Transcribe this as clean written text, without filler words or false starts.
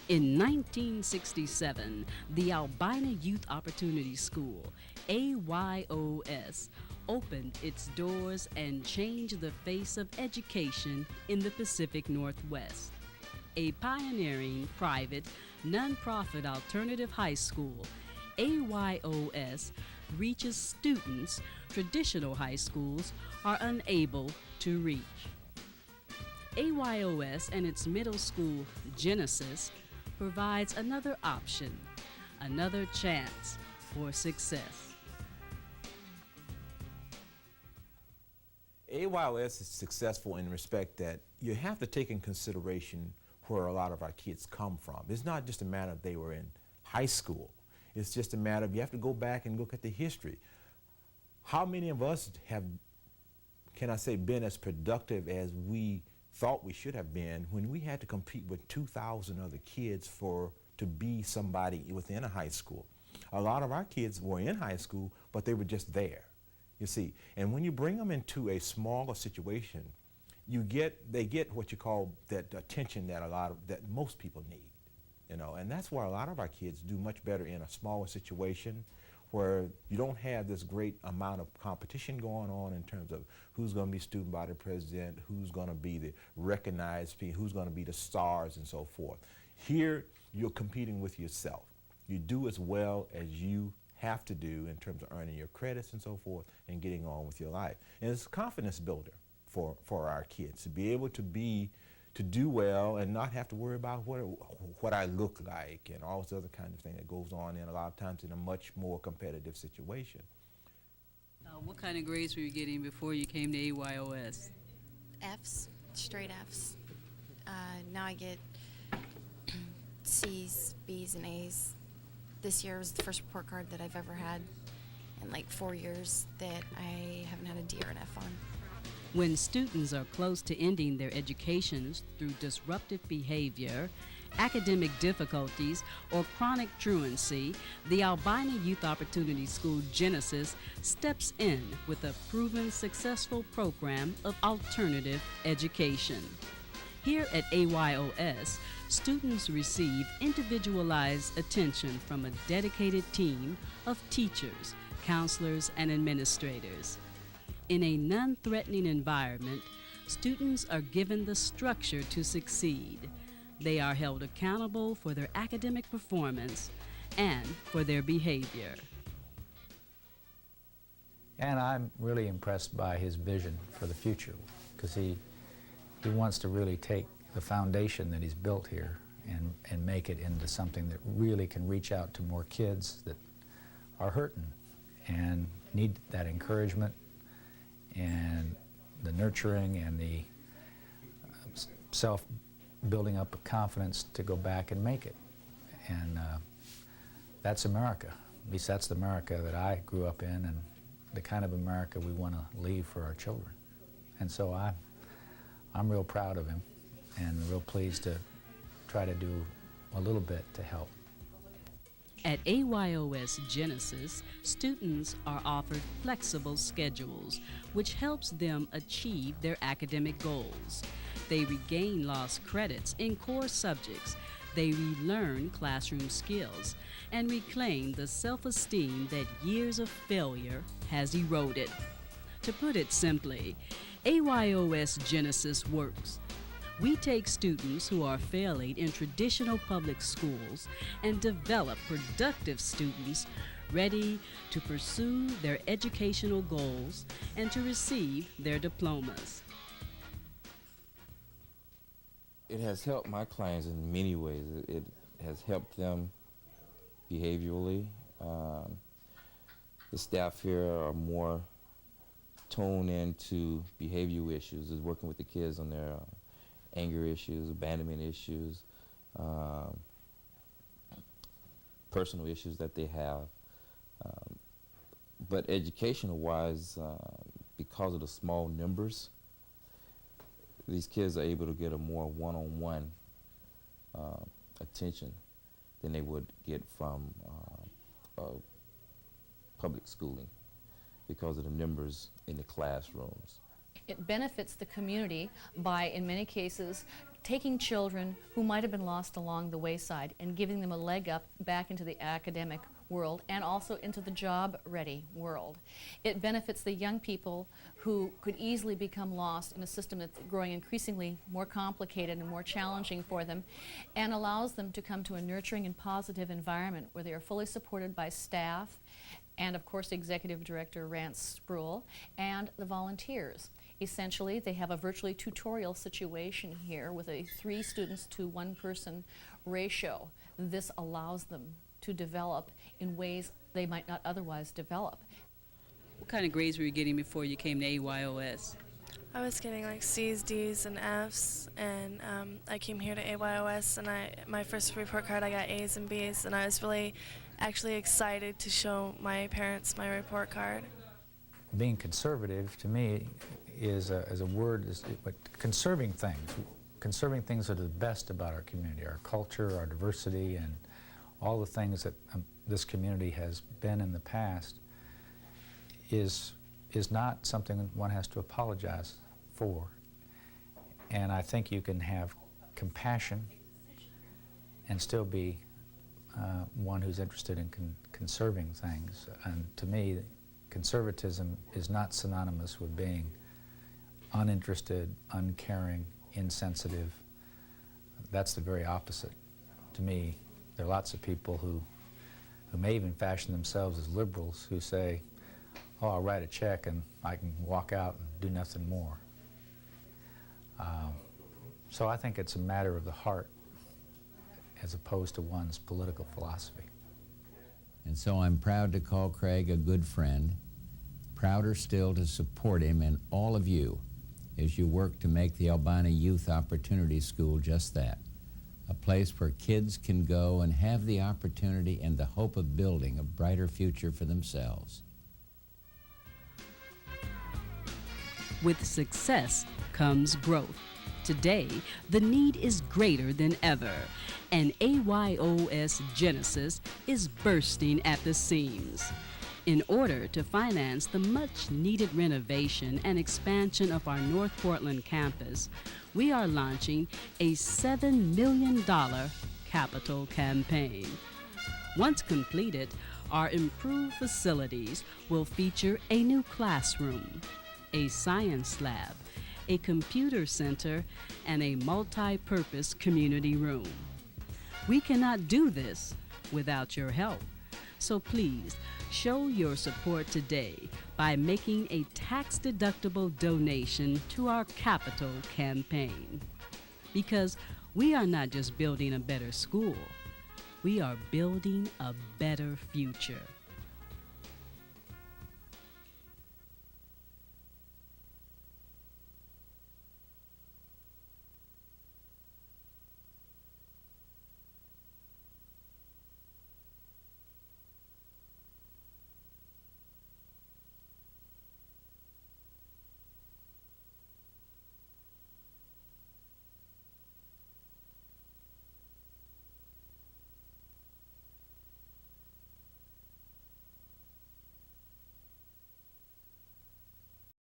In 1967, the Albina Youth Opportunity School, AYOS, opened its doors and changed the face of education in the Pacific Northwest. A pioneering, private, nonprofit alternative high school, AYOS reaches students traditional high schools are unable to reach. AYOS and its middle school, Genesis, provides another option, another chance for success. AYOS is successful in the respect that you have to take in consideration where a lot of our kids come from. It's not just a matter of they were in high school. It's just a matter of you have to go back and look at the history. How many of us have, can I say, been as productive as we thought we should have been when we had to compete with 2,000 other kids to be somebody within a high school? A lot of our kids were in high school, but they were just there, you see. And when you bring them into a smaller situation, they get what you call that attention that most people need, you know. And that's where a lot of our kids do much better in a smaller situation, where you don't have this great amount of competition going on in terms of who's going to be student body president, who's going to be the recognized people, who's going to be the stars and so forth. Here, you're competing with yourself. You do as well as you have to do in terms of earning your credits and so forth and getting on with your life. And it's a confidence builder for our kids to be able to do well and not have to worry about what I look like and all this other kind of thing that goes on in a lot of times in a much more competitive situation. What kind of grades were you getting before you came to AYOS? F's, straight F's. Now I get C's, B's, and A's. This year was the first report card that I've ever had in like 4 years that I haven't had a D or an F on. When students are close to ending their educations through disruptive behavior, academic difficulties, or chronic truancy, the Albina Youth Opportunity School Genesis steps in with a proven successful program of alternative education. Here at AYOS, students receive individualized attention from a dedicated team of teachers, counselors, and administrators. In a non-threatening environment, students are given the structure to succeed. They are held accountable for their academic performance and for their behavior. And I'm really impressed by his vision for the future, because he wants to really take the foundation that he's built here and make it into something that really can reach out to more kids that are hurting and need that encouragement and the nurturing and the self-building up of confidence to go back and make it. And that's America. At least that's the America that I grew up in and the kind of America we want to leave for our children. And so I'm real proud of him and real pleased to try to do a little bit to help. At AYOS Genesis, students are offered flexible schedules, which helps them achieve their academic goals. They regain lost credits in core subjects, they relearn classroom skills, and reclaim the self-esteem that years of failure has eroded. To put it simply, AYOS Genesis works. We take students who are failing in traditional public schools and develop productive students ready to pursue their educational goals and to receive their diplomas. It has helped my clients in many ways. It has helped them behaviorally. The staff here are more tuned into behavioral issues, is working with the kids on their anger issues, abandonment issues, personal issues that they have. But educational-wise, because of the small numbers, these kids are able to get a more one-on-one attention than they would get from public schooling because of the numbers in the classrooms. It benefits the community by, in many cases, taking children who might have been lost along the wayside and giving them a leg up back into the academic world and also into the job-ready world. It benefits the young people who could easily become lost in a system that's growing increasingly more complicated and more challenging for them, and allows them to come to a nurturing and positive environment where they are fully supported by staff and, of course, Executive Director Rance Spruill and the volunteers. Essentially, they have a virtually tutorial situation here with a 3 students to 1 person ratio. This allows them to develop in ways they might not otherwise develop. What kind of grades were you getting before you came to AYOS? I was getting like C's, D's, and F's, and I came here to AYOS, and my first report card I got A's and B's, and I was really actually excited to show my parents my report card. Being conservative, to me, is a word, but conserving things that are the best about our community, our culture, our diversity, and all the things that this community has been in the past is not something that one has to apologize for. And I think you can have compassion and still be one who's interested in conserving things. And to me, conservatism is not synonymous with being uninterested, uncaring, insensitive. That's the very opposite. To me, there are lots of people who may even fashion themselves as liberals who say, oh, I'll write a check and I can walk out and do nothing more. So I think it's a matter of the heart as opposed to one's political philosophy. And so I'm proud to call Craig a good friend, prouder still to support him and all of you as you work to make the Albina Youth Opportunity School just that, a place where kids can go and have the opportunity and the hope of building a brighter future for themselves. With success comes growth. Today, the need is greater than ever, and AYOS Genesis is bursting at the seams. In order to finance the much-needed renovation and expansion of our North Portland campus, we are launching a $7 million capital campaign. Once completed, our improved facilities will feature a new classroom, a science lab, a computer center, and a multi-purpose community room. We cannot do this without your help. So please, show your support today by making a tax-deductible donation to our capital campaign. Because we are not just building a better school, we are building a better future.